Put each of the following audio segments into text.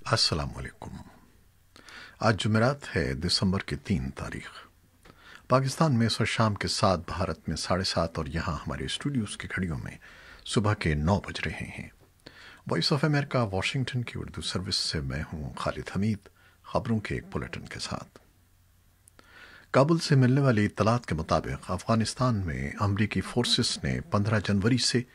अस्सलाम वालेकुम। आज जुमेरात है, दिसंबर की 3 तारीख। पाकिस्तान में इस वक्त शाम के 7, भारत में 7:30 और यहाँ हमारे स्टूडियोज़ की घड़ियों में सुबह के 9 बज रहे हैं। वॉइस ऑफ अमेरिका वाशिंगटन की उर्दू सर्विस से मैं हूँ खालिद हमीद, खबरों के एक बुलेटिन के साथ। काबुल से मिलने वाली इत्तलात के मुताबिक अफगानिस्तान में अमरीकी फोर्सेस ने 15 जनवरी से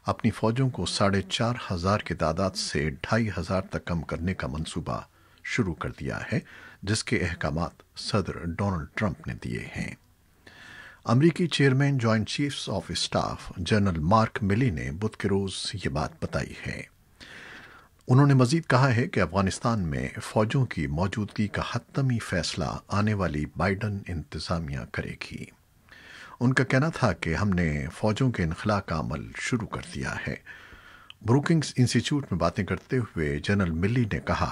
अपनी फ़ौजों को 4,500 की तादाद से 2,500 तक कम करने का मंसूबा शुरू कर दिया है, जिसके अहकामात सदर डोनाल्ड ट्रंप ने दिए हैं। अमरीकी chairman joint chiefs of staff general mark मिली ने बुध के रोज़ ये बात बताई है। उन्होंने मज़ीद कहा है कि अफगानिस्तान में फ़ौजों की मौजूदगी का हतमी फ़ैसला आने वाली बाइडन इंतज़ामिया करेगी। उनका कहना था कि हमने फ़ौजों के इनखला का अमल शुरू कर दिया है। ब्रूकिंग्स इंस्टीट्यूट में बातें करते हुए जनरल मिली ने कहा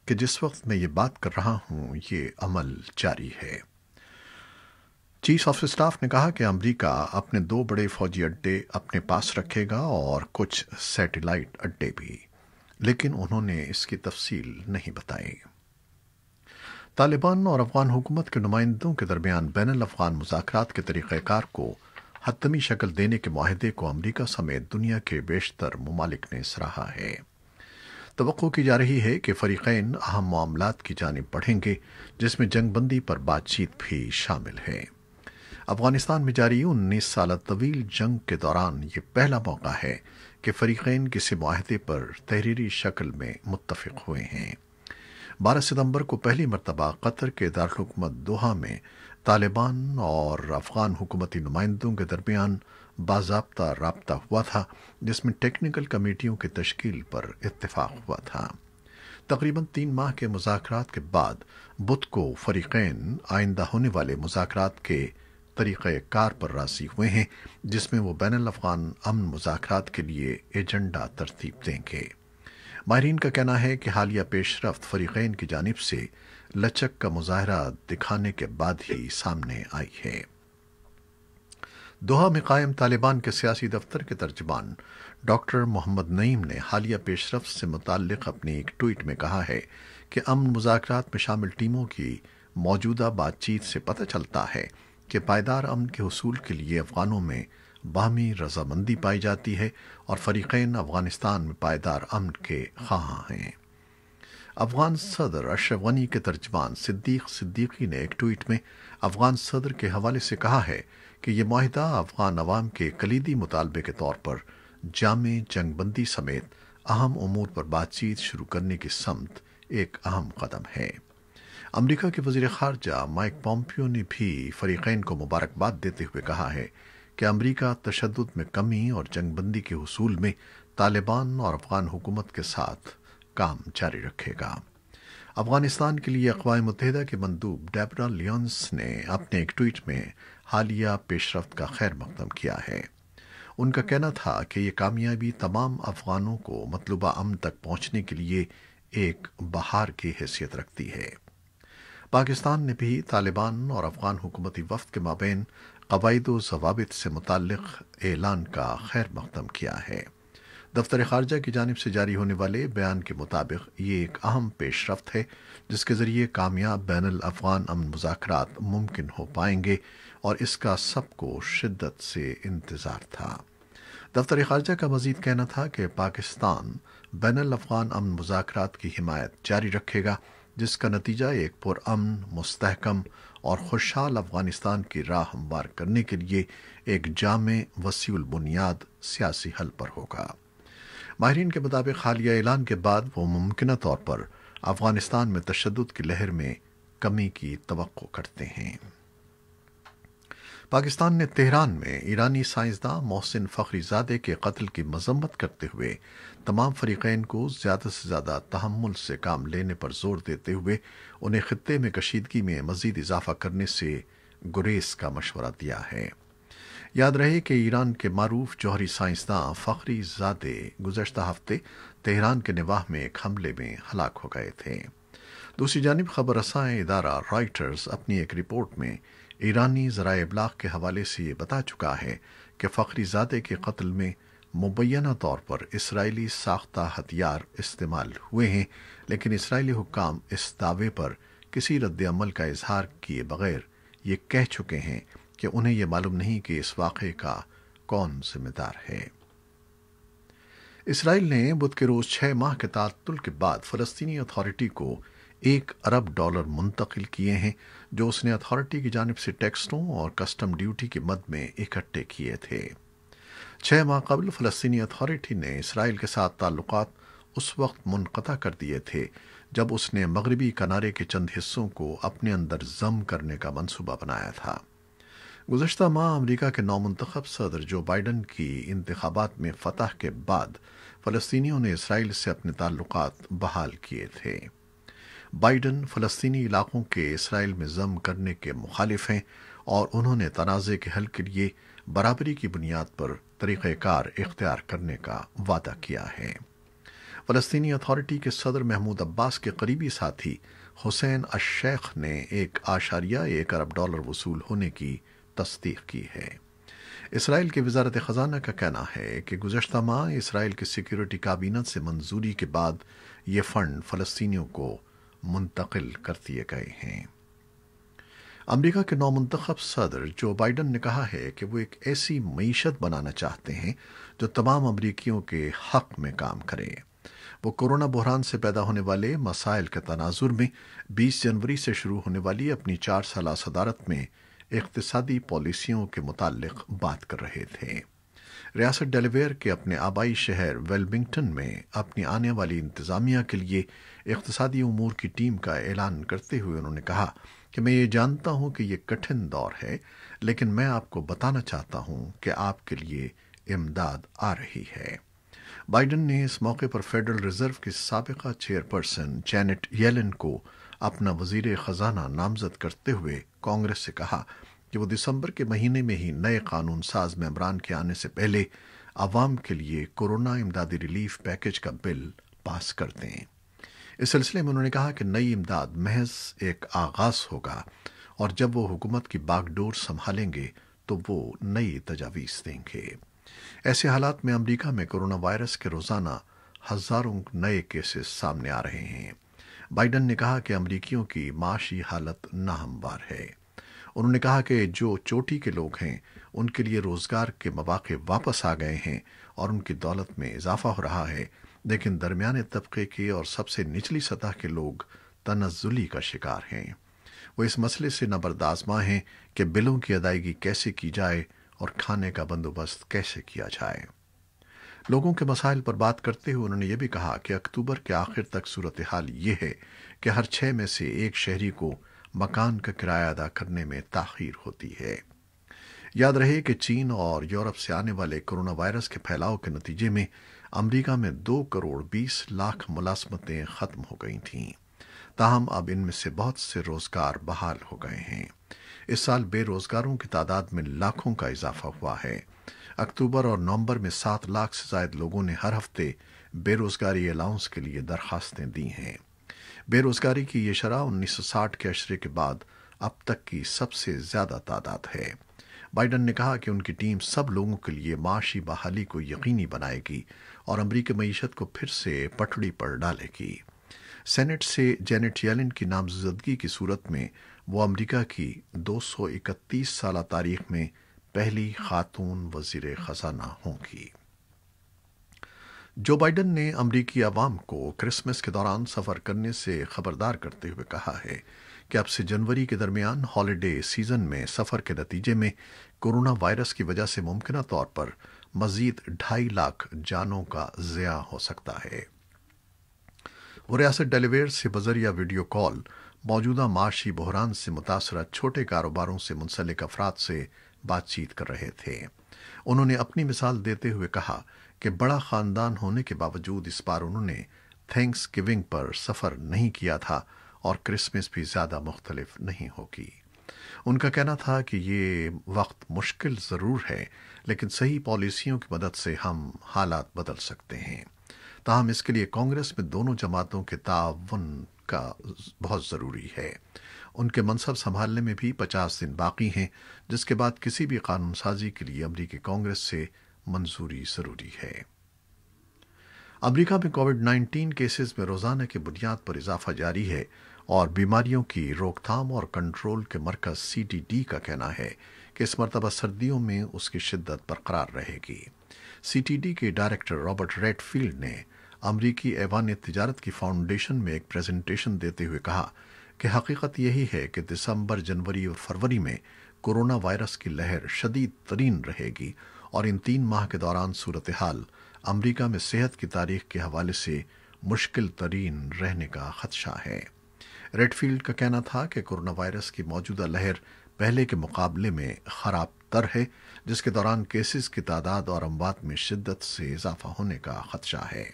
कि जिस वक्त मैं ये बात कर रहा हूँ, ये अमल जारी है। चीफ ऑफ स्टाफ ने कहा कि अमेरिका अपने 2 बड़े फ़ौजी अड्डे अपने पास रखेगा और कुछ सैटेलाइट अड्डे भी, लेकिन उन्होंने इसकी तफसील नहीं बताई। तालिबान और अफगान हुकूमत के नुमाइंदों के दरमियान बैनुल अफ़गान मुज़ाकरात के तरीक़ेकार को हतमी शक्ल देने के मुआहदे को अमरीका समेत दुनिया के बेशतर ममालिक ने सराहा है। तवक्को की जा रही है कि फ़रीक़ैन अहम मामलात की जानिब बढ़ेंगे, जिसमें जंगबंदी पर बातचीत भी शामिल है। अफगानिस्तान में जारी 19 साल तवील जंग के दौरान ये पहला मौका है कि फ़रीक़ैन किसी मुआहदे पर तहरीरी शक्ल में मुत्तफ़िक़ हुए हैं। 12 सितंबर को पहली मरतबा कतर के दारुल-हुकूमत दोहा में तालिबान और अफ़गान हुकूमती नुमाइंदों के दरमियान बाज़ाब्ता राब्ता हुआ था, जिसमें टेक्निकल कमेटियों की तश्कील पर इत्तिफ़ाक़ हुआ था। तकरीबन 3 माह के मुज़ाकरात के बाद बुध को फ़रीक़ैन आइंदा होने वाले मुज़ाकरात के तरीक़ेकार पर राज़ी हुए हैं, जिसमें वो बैनुल अफ़गान अमन मुज़ाकरात के लिए एजेंडा तरतीब देंगे। माहिरीन का कहना है कि हालिया पेशरफ्त फ़रीक़ैन की जानिब से लचक का मुज़ाहरा दिखाने के बाद ही सामने आई है। दोहा में कायम तालिबान के सियासी दफ्तर के तर्जुमान डॉक्टर मोहम्मद नईम ने हालिया पेशरफ्त से मुताल्लिक़ अपनी एक ट्वीट में कहा है कि अमन मुज़ाकरात में शामिल टीमों की मौजूदा बातचीत से पता चलता है कि पायदार अमन के हुसूल के लिए अफ़गानों में बाहमी रज़ामंदी पाई जाती है और फ़रीक़ैन अफ़गानिस्तान में पायदार अमन के ख़्वाहां हैं। अफ़गान सदर अशरफ गनी के तर्जुमान सिद्दीक़ सिद्दीकी ने एक ट्वीट में अफ़गान सदर के हवाले से कहा है कि यह मुआहिदा अफ़गान अवाम के कलीदी मुतालबे के तौर पर जामे जंगबंदी समेत अहम उमूर पर बातचीत शुरू करने की समत एक अहम कदम है। अमरीका के वज़ीर ख़ारजा माइक पॉम्पियो ने भी फ़रीक़ैन को मुबारकबाद देते हुए कहा है कि अमरीका तशद्दुद में कमी और जंगबंदी के हुसूल में तालिबान और अफ़गान हुकूमत के साथ काम जारी रखेगा। अफ़गानिस्तान के लिए अक़वाम मुत्तहिदा के मंदूब डेबरा लियोन्स ने अपने एक ट्वीट में हालिया पेशरफ्त का खैर मक़दम किया है। उनका कहना था कि ये कामयाबी तमाम अफ़गानों को मतलूबा अमन तक पहुँचने के लिए एक बहार की हैसियत रखती है। पाकिस्तान ने भी तालिबान और अफ़गान हुकूमती वफ़द के माबैन क़वाइद व ज़वाबित से मुताल्लिक़ ऐलान का खैर मक़दम किया है। दफ्तर ख़ारजा की जानिब से जारी होने वाले बयान के मुताबिक ये एक अहम पेशरफ्त है, जिसके ज़रिए कामयाब बैनुल अफ़गान अमन मुज़ाकरात मुमकिन हो पाएंगे और इसका सबको शिद्दत से इंतज़ार था। दफ्तर ख़ारजा का मज़ीद कहना था कि पाकिस्तान बैनुल अफ़गान अमन मुज़ाकरात की हिमायत जारी रखेगा, जिसका नतीजा एक पुरअमन, मुस्तहकम और खुशहाल अफ़गानिस्तान की राह हमवार करने के लिए एक जामे वसीउल बुनियाद सियासी हल पर होगा। माहिरीन के मुताबिक हालिया ऐलान के बाद वो मुमकिन तौर पर अफ़गानिस्तान में तशद्दुद की लहर में कमी की तवक्को करते हैं। पाकिस्तान ने तेहरान में ईरानी साइंसदान मोहसिन फ़खरीज़ादे के कत्ल की मज़म्मत करते हुए तमाम फ़रीक़ैन को ज़्यादा से ज़्यादा तहम्मुल से काम लेने पर जोर देते हुए उन्हें ख़ित्ते में कशीदगी में मज़ीद इजाफ़ा करने से गुरेज़ का मशवरा दिया है। याद रहे कि ईरान के मारूफ जौहरी साइंसदान फ़खरीज़ादे गुज़श्ता हफ़्ते तेहरान के निवाह में एक हमले में हलाक हो गए थे। दूसरी जानिब खबर रसां इदारा रॉयटर्स अपनी एक रिपोर्ट में ईरानी ज़राए इब्लाग़ के हवाले से ये बता चुका है कि फ़खरीज़ादे के कत्ल में मुबैना तौर पर इसराइली साख्ता हथियार इस्तेमाल हुए हैं, लेकिन इसराइली हुक्काम इस दावे पर किसी रद्द अमल का इजहार किए बगैर ये कह चुके हैं कि उन्हें यह मालूम नहीं कि इस वाक़े का कौन जिम्मेदार है। इसराइल ने बुध के रोज 6 माह के तातुल के बाद फ़लस्तीनी अथॉरिटी को $1 अरब मुंतकिल किए हैं, जो उसने अथॉरिटी की जानिब से टैक्सों और कस्टम ड्यूटी के मद में इकट्ठे किए थे। 6 माह कबल फ़लस्तीनी अथॉरिटी ने इसराइल के साथ ताल्लुकात उस वक्त मुनक़ता कर दिए थे जब उसने मगरबी किनारे के चंद हिस्सों को अपने अंदर ज़म करने का मंसूबा बनाया था। गुज़श्ता माह अमरीका के नौमुंतखब सदर जो बाइडन की इंतखाबात में फतह के बाद फ़लस्तीनियों ने इसराइल से अपने ताल्लुकात बहाल किए थे। बाइडन फ़लस्तीनी इलाकों के इसराइल में ज़म करने के मुखालिफ हैं और उन्होंने तनाज़े के हल के लिए बराबरी की बुनियाद पर तरीक़ेकार इख्तियार करने का वादा किया है। फ़लस्तीनी अथॉरिटी के सदर महमूद अब्बास के करीबी साथी हुसैन अश-शेख ने $1.1 अरब वसूल होने की तस्दीक की है। इसराइल की वज़ारत ख़ज़ाना का कहना है कि गुज़श्ता माह इसराइल की सिक्योरिटी काबीना से मंजूरी के बाद ये फ़ंड फ़लस्तीनियों को मुंतकिल कर दिए गए हैं। अमरीका के नौमुंतखब सदर जो बाइडन ने कहा है कि वो एक ऐसी मईशत बनाना चाहते हैं जो तमाम अमरीकियों के हक़ में काम करे। वो कोरोना बहरान से पैदा होने वाले मसाइल के तनाजुर में 20 जनवरी से शुरू होने वाली अपनी 4 साला सदारत में इक़्तिसादी पॉलिसियों के मुताल्लिक़ बात कर रहे थे। रियासत डेलावेयर के अपने आबाई शहर वेलमिंगटन में अपनी आने वाली इंतज़ामिया के लिए इक़्तिसादी उमूर की टीम का ऐलान करते हुए उन्होंने कहा कि मैं ये जानता हूँ कि ये कठिन दौर है, लेकिन मैं आपको बताना चाहता हूँ कि आपके लिए इमदाद आ रही है। बाइडन ने इस मौके पर फेडरल रिजर्व की साबिक़ा चेयरपर्सन जैनेट येलेन को अपना वज़ीर ख़ज़ाना नामज़द करते हुए कांग्रेस से कहा कि वो दिसंबर के महीने में ही नए कानून साज मेंबरान के आने से पहले आवाम के लिए कोरोना इमदादी रिलीफ पैकेज का बिल पास कर दें। इस सिलसिले में उन्होंने कहा कि नई इमदाद महज एक आगाज़ होगा और जब वो हुकूमत की बागडोर संभालेंगे तो वो नई तजावीज़ देंगे। ऐसे हालात में अमरीका में कोरोना वायरस के रोज़ाना हज़ारों नए केसेस सामने आ रहे हैं। बाइडन ने कहा कि अमरीकियों की माशी हालत नाहमवार है। उन्होंने कहा कि जो चोटी के लोग हैं उनके लिए रोज़गार के मौके वापस आ गए हैं और उनकी दौलत में इजाफा हो रहा है, लेकिन दरमियाने तबके के और सबसे निचली सतह के लोग तनज़्ज़ुली का शिकार हैं। वो इस मसले से नबरदाज़मा हैं कि बिलों की अदायगी कैसे की जाए और खाने का बंदोबस्त कैसे किया जाए। लोगों के मसाइल पर बात करते हुए उन्होंने ये भी कहा कि अक्टूबर के आखिर तक सूरत हाल ये है कि हर 6 में से एक शहरी को मकान का किराया अदा करने में ताख़ीर होती है। याद रहे कि चीन और यूरोप से आने वाले कोरोना वायरस के फैलाव के नतीजे में अमरीका में 2 करोड़ 20 लाख मुलाजमतें ख़त्म हो गई थीं। ताहम अब इनमें से बहुत से रोज़गार बहाल हो गए हैं। इस साल बेरोज़गारों की तादाद में लाखों का इजाफा हुआ है। अक्टूबर और नवंबर में 7 लाख से ज़ायद लोगों ने हर हफ्ते बेरोज़गारी अलाउंस के लिए दरखास्तें दी हैं। बेरोज़गारी की ये शरह 1960 के अशरे के बाद अब तक की सबसे ज़्यादा तादाद है। बाइडन ने कहा कि उनकी टीम सब लोगों के लिए माशी बहाली को यकीनी बनाएगी और अमरीकी मईशत को फिर से पटड़ी पर डालेगी। सेनेट से जैनेट येलेन की नामजदगी की सूरत में वो अमरीका की 231 साला तारीख में पहली खातून वज़ीर ख़ज़ाना होंगी। जो बाइडन ने अमरीकी अवाम को क्रिसमस के दौरान सफ़र करने से खबरदार करते हुए कहा है कि अब से जनवरी के दरमियान हॉलिडे सीजन में सफ़र के नतीजे में कोरोना वायरस की वजह से मुमकिन तौर पर मज़ीद 2.5 लाख जानों का ज़िया हो सकता है। वो रियासत डेलावेयर से बज़रिया वीडियो कॉल मौजूदा माशी बहरान से मुतासरा छोटे कारोबारों से मुंसलिक अफराद से बातचीत कर रहे थे। उन्होंने अपनी मिसाल देते हुए कहा कि बड़ा ख़ानदान होने के बावजूद इस बार उन्होंने थैंक्स गिविंग पर सफ़र नहीं किया था और क्रिसमस भी ज़्यादा मुख्तलिफ नहीं होगी। उनका कहना था कि ये वक्त मुश्किल ज़रूर है, लेकिन सही पॉलिसियों की मदद से हम हालात बदल सकते हैं। ताहम इसके लिए कांग्रेस में दोनों जमातों के ताउन का बहुत ज़रूरी है। उनके मनसब संभालने में भी 50 दिन बाकी हैं, जिसके बाद किसी भी कानून साजी के लिए अमरीकी कांग्रेस से मंजूरी जरूरी है। अमेरिका में कोविड-19 केसेस में रोजाना की बुनियाद पर इजाफा जारी है और बीमारियों की रोकथाम और कंट्रोल के मरकज CDC का कहना है कि इस मरतबा सर्दियों में उसकी शिद्दत बरकरार रहेगी। CDC के डायरेक्टर रॉबर्ट रेडफील्ड ने अमरीकी ऐवान तिजारत की फाउंडेशन में एक प्रेजेंटेशन देते हुए कहा कि हकीकत यही है कि दिसंबर, जनवरी और फरवरी में कोरोना वायरस की लहर शदीद तरीन रहेगी और इन 3 माह के दौरान सूरत हाल अमरीका में सेहत की तारीख के हवाले से मुश्किल तरीन रहने का खदशा है। रेडफील्ड का कहना था कि कोरोना वायरस की मौजूदा लहर पहले के मुकाबले में खराब तर है, जिसके दौरान केसेस की तादाद और अमवात में शिद्दत से इजाफा होने का खदशा है।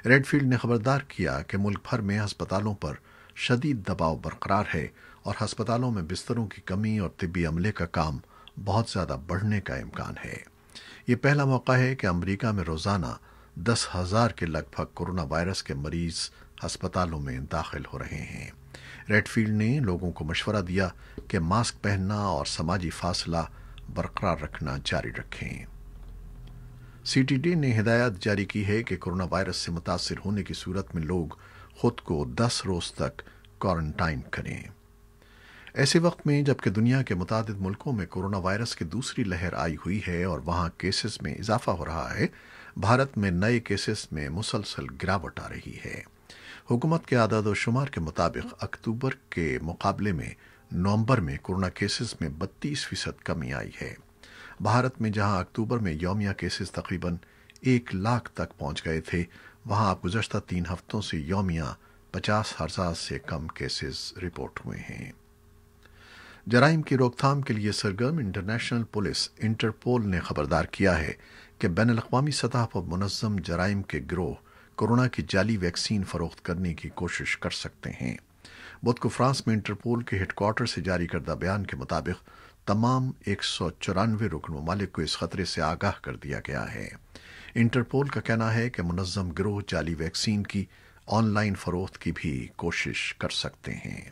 रेडफील्ड ने खबरदार किया कि मुल्क भर में अस्पतालों पर शदीद दबाव बरकरार है और अस्पतालों में बिस्तरों की कमी और तिब्बी अमले का काम बहुत ज़्यादा बढ़ने का इम्कान है। ये पहला मौका है कि अमेरिका में रोज़ाना 10,000 के लगभग कोरोना वायरस के मरीज अस्पतालों में दाखिल हो रहे हैं। रेडफील्ड ने लोगों को मशवरा दिया कि मास्क पहनना और समाजी फासला बरकरार रखना जारी रखें। CDC ने हिदायत जारी की है कि कोरोना वायरस से मुतासिर होने की सूरत में लोग खुद को 10 रोज तक क्वारंटाइन करें। ऐसे वक्त में जबकि दुनिया के मुतादिद मुल्कों में कोरोना वायरस की दूसरी लहर आई हुई है और वहां केसेस में इजाफा हो रहा है, भारत में नए केसेस में मुसलसल गिरावट आ रही है। हुकूमत के आदाद और शुमार के मुताबिक अक्टूबर के मुकाबले में नवंबर में कोरोना केसेस में 32% कमी आई है। भारत में जहां अक्टूबर में यौमिया केसेस तकरीबन 1 लाख तक पहुंच गए थे, वहां अब गुज़श्ता 3 हफ्तों से यौमिया 50,000 से कम केसेस रिपोर्ट हुए हैं। जराइम की रोकथाम के लिए सरगर्म इंटरनेशनल पुलिस इंटरपोल ने खबरदार किया है कि बैनुल अक़वामी सतह पर मुनज़्ज़म जराइम के गिरोह कोरोना की जाली वैक्सीन फरोख्त करने की कोशिश कर सकते हैं। बुध को फ्रांस में इंटरपोल के हेडक्वार्टर से जारी करदा बयान के मुताबिक तमाम 194 रुकन ममालिक को इस खतरे से आगाह कर दिया गया है। इंटरपोल का कहना है कि मुनज़्ज़म गिरोह जाली वैक्सीन की ऑनलाइन फरोख्त की भी कोशिश कर सकते हैं।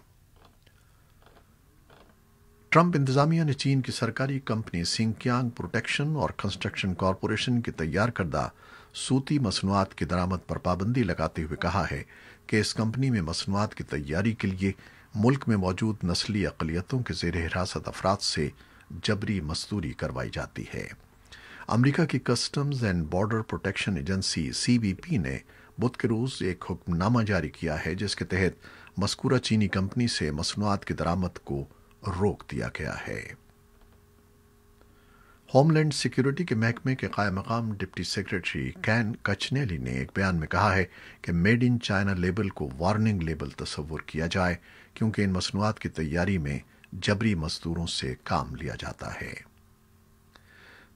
ट्रंप इंतजामिया ने चीन की सरकारी कंपनी सिंकियांग प्रोटेक्शन और कंस्ट्रक्शन कॉरपोरेशन की तैयार करदा सूती मसनूआत की दरामद पर पाबंदी लगाते हुए कहा है कि इस कंपनी में मसनूआत की तैयारी के लिए मुल्क में मौजूद नस्ली अक़लियतों के ज़ेर हिरासत अफराद से जबरी मजदूरी करवाई जाती है। अमरीका की customs and border protection agency CBP ने बुध के रोज़ एक हुक्मनामा जारी किया है, जिसके तहत मज़कूरा चीनी कंपनी से मसनूआत की दरामद को रोक दिया गया है। होमलैंड सिक्योरिटी के महकमे के कायम मकाम डिप्टी सेक्रेटरी कैन कचनेली ने एक बयान में कहा है कि मेड इन चाइना लेबल को वार्निंग लेबल तस्वुर किया जाए, क्योंकि इन मसनूआत की तैयारी में जबरी मजदूरों से काम लिया जाता है।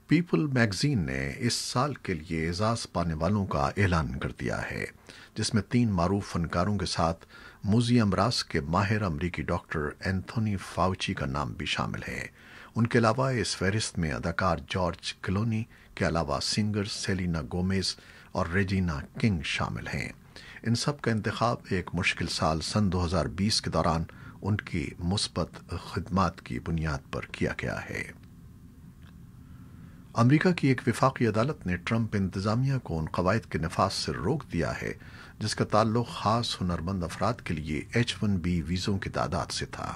पीपल मैगजीन ने इस साल के लिए एजाज पाने वालों का ऐलान कर दिया है, जिसमें 3 मारूफ फनकारों के साथ मुजी अमराज के माहिर अमरीकी डॉक्टर एंथोनी फाउची का नाम भी शामिल है। उनके अलावा इस फहरिस्त में अदाकार जॉर्ज क्लोनी के अलावा सिंगर सेलिना गोमेज और रेजिना किंग शामिल हैं। इन सब का इंतखाब एक मुश्किल साल सन 2020 के दौरान उनकी मुस्बत खिदमात की बुनियाद पर किया गया है। अमरीका की एक विफाकी अदालत ने ट्रंप इंतजामिया को उन कवायद के नफाज से रोक दिया है जिसका ताल्लुक खास हुनरमंद अफराद के लिए H-1B वीज़ों की तादाद से था।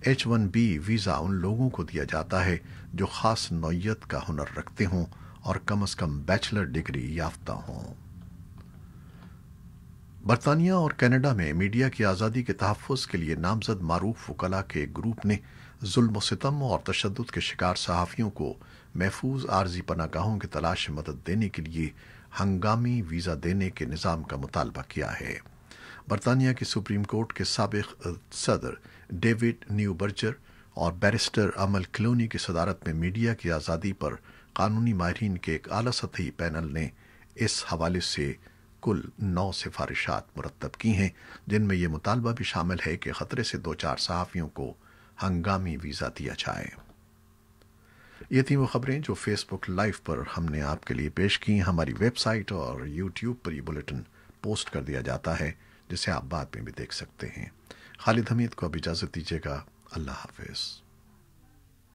H-1B वीज़ा उन लोगों को दिया जाता है जो खास नौइयत का हुनर रखते हों और कम से कम बैचलर डिग्री याफ्ता हों। बरतानिया और कनाडा में मीडिया की आज़ादी के तहफ़्फ़ुज़ के लिए नामजद मारूफ वकला के एक ग्रुप ने जुल्म सितम और तशद्दुद के शिकार सहाफ़ियों को महफूज आर्जी पनागाहों की तलाश में मदद देने के लिए हंगामी वीज़ा देने के निज़ाम का मुतालबा किया है। बरतानिया की सुप्रीम कोर्ट के साबिक़ सदर डेविड न्यूबर्जर और बैरिस्टर अमल क्लोनी की सदारत में मीडिया की आज़ादी पर कानूनी माहिरीन के एक आला सतही पैनल ने इस हवाले से कुल 9 सिफारिशात मुरतब की हैं, जिनमें यह मुतालबा भी शामिल है कि ख़तरे से 2-4 सहाफ़ियों को हंगामी वीज़ा दिया जाए। ये थी वो खबरें जो फेसबुक लाइव पर हमने आपके लिए पेश की। हमारी वेबसाइट और यूट्यूब पर ये बुलेटिन पोस्ट कर दिया जाता है, जिसे आप बाद में भी देख सकते हैं। खालिद हमीद को अब इजाज़त दीजिएगा। अल्लाह हाफ़िज़।